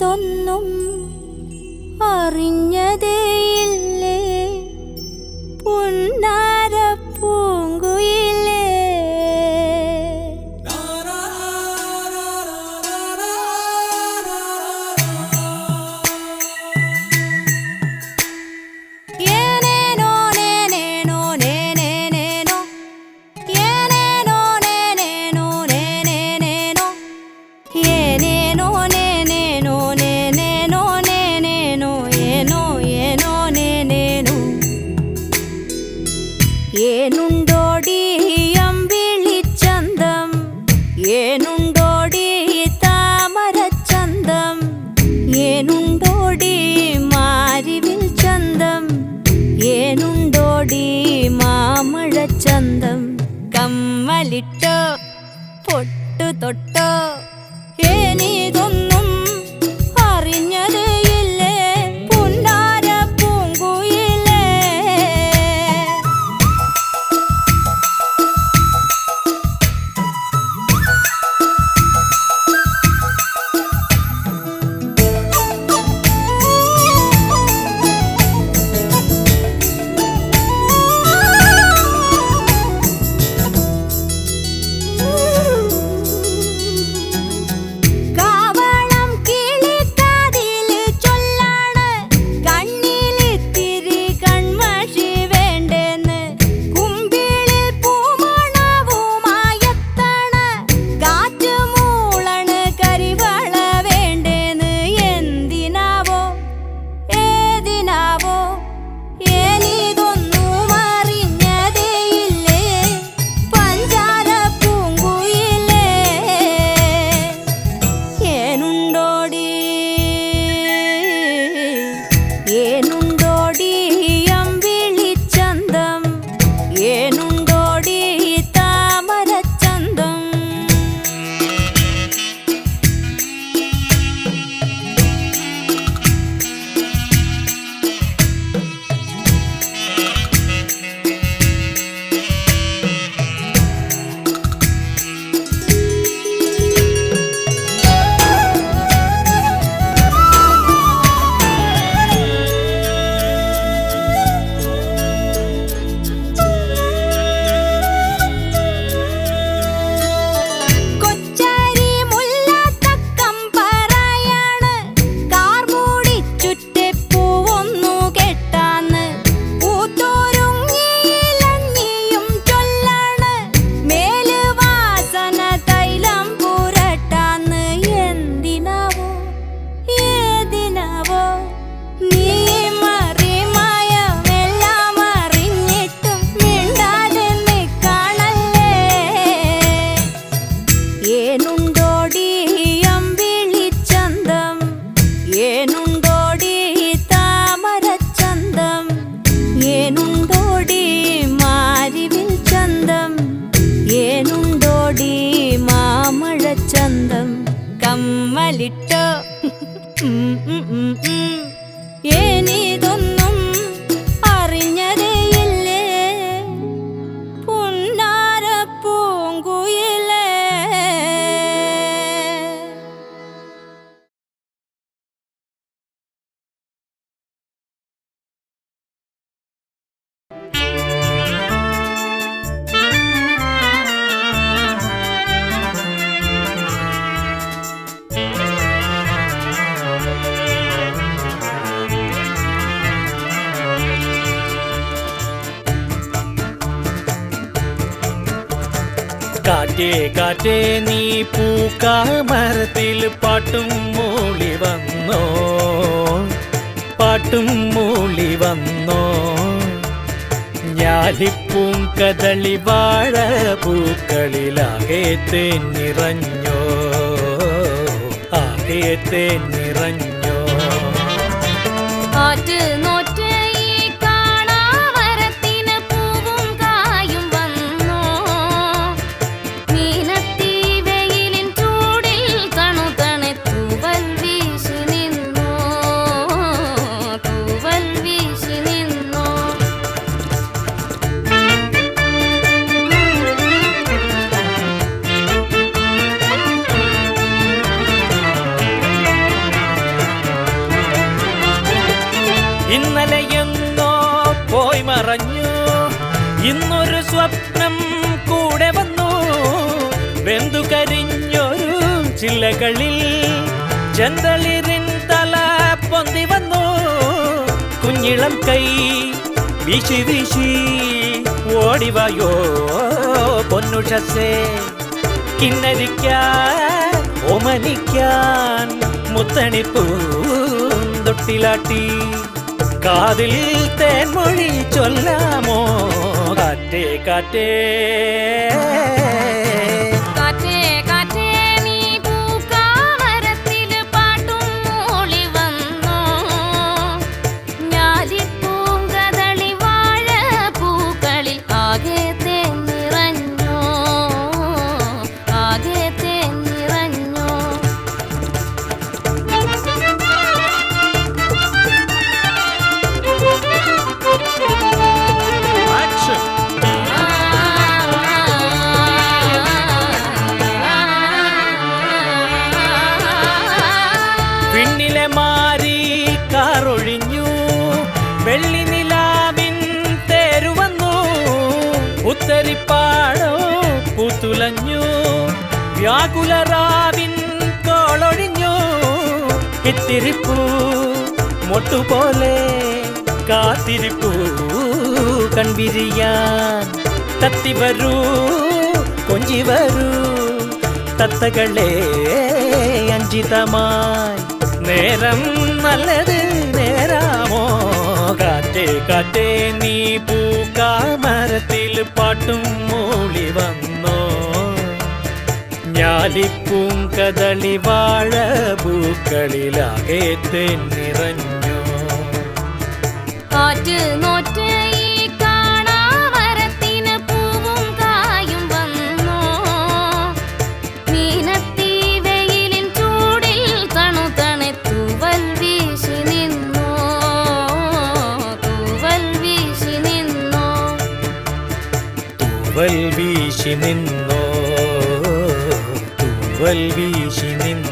ഏനിതൊന്നും അറിഞ്ഞതേയില്ലേ പുന്നാര പൂങ്കുയിലേ. ഏനുണ്ടോടി അമ്പിളിച്ചന്തം ഏനുണ്ടോടി താമരച്ചന്തം ഏനുണ്ടോടി മാരിവിൽ ചന്തം ഏനുണ്ടോടി മാമഴച്ചന്തം. കമ്മലിട്ടോ പൊട്ടു തൊട്ടോ ഏനിതൊന്നും അറിഞ്ഞതേയില്ലേ പുന്നാര പൂങ്കുയിലേ. ഏനുണ്ടോടി അമ്പിളിച്ചന്തം ഏനുണ്ടോടി താമരച്ചന്തം. ഏനുണ്ടോടി അമ്പിളിച്ചന്തം ഏനുണ്ടോടി താമരച്ചന്തം ഏനുണ്ടോടി മാരിവിൽ ചന്തം ഏനുണ്ടോടി മാമഴച്ചന്തം. കമ്മലിട്ടോ ഏനിതൊന്നും അറിഞ്ഞതേയില്ലേ പുന്നാര പൂങ്കുയിലേ. കാറ്റേ കാറ്റേ നീ പൂക്കാമരത്തിൽ പാട്ടും മൂളി വന്നോ പാട്ടും മൂളി വന്നോ. ഞാലിപ്പൂം കദളി വാഴ പൂക്കളിലാകെ തേൻ നിറഞ്ഞോ ആകെ തേൻ നിറഞ്ഞോ. ഇന്നൊരു സ്വപ്നം കൂടെ വന്നു, വെന്തു കരിഞ്ഞൊരു ചില്ലകളിൽ ചെന്തളിരിൻ തല പൊന്തി വന്നു. കുഞ്ഞിളം കൈ വീശി വീശി ഓടിവായോ പൊന്നുഷസേ, കിന്നരിക്കാൻ ഓമനിക്കാൻ മുത്തണിപ്പൂന്തൊട്ടിലാട്ടി. കാതിൽ തേൻമൊഴി ചൊല്ലാമോ കാറ്റേ കാറ്റേ, കാറ്റേ കാറ്റേ നീ പൂക്കാമരത്തില് പാട്ടും മൂളി വന്നോ. ഞാലിപ്പൂങ്കദളി വാഴ പൂക്കളിൽ ആകെ തേൻ നിറഞ്ഞോ, ആകെ തേൻ നിറഞ്ഞോ. പിന്നിലെ മാറി കാറൊഴിഞ്ഞു, വെള്ളി നിലാവിൻ തേരുവന്നു. ഉത്തരിപ്പാടോ പൂത്തുലഞ്ഞു, വ്യാകുലറാവിൻ കോളൊഴിഞ്ഞു. ഇത്തിരിപ്പൂ മൊട്ടുപോലെ കാത്തിരിപ്പൂ കൺവിരിയാൻ. തത്തി വരൂ കൊഞ്ചി വരൂ തത്തകളെ അഞ്ചിതമായി. നേരം നല്ലത് നേരാമോ കാറ്റേ കാറ്റേ, നീ പൂക്കാമരത്തിൽ പാട്ടും മൂളി വന്നോ. ഞാലിപ്പൂങ്കദളി വാഴ പൂക്കളിലാകെ തേൻ നിറഞ്ഞോ. കാറ്റ് നോറ്റ് ഈ കാണാമരത്തിന് പൂവും കായും വന്നോ. മീനത്തി വെയിലിൻ ചൂടിൽ തണുതണെ തൂവൽ വീശി നിന്നോ, തൂവൽ വീശി നിന്നോ. തൂവൽ വീശി നിന്നോ, തൂവൽ വീശി നിന്നോ.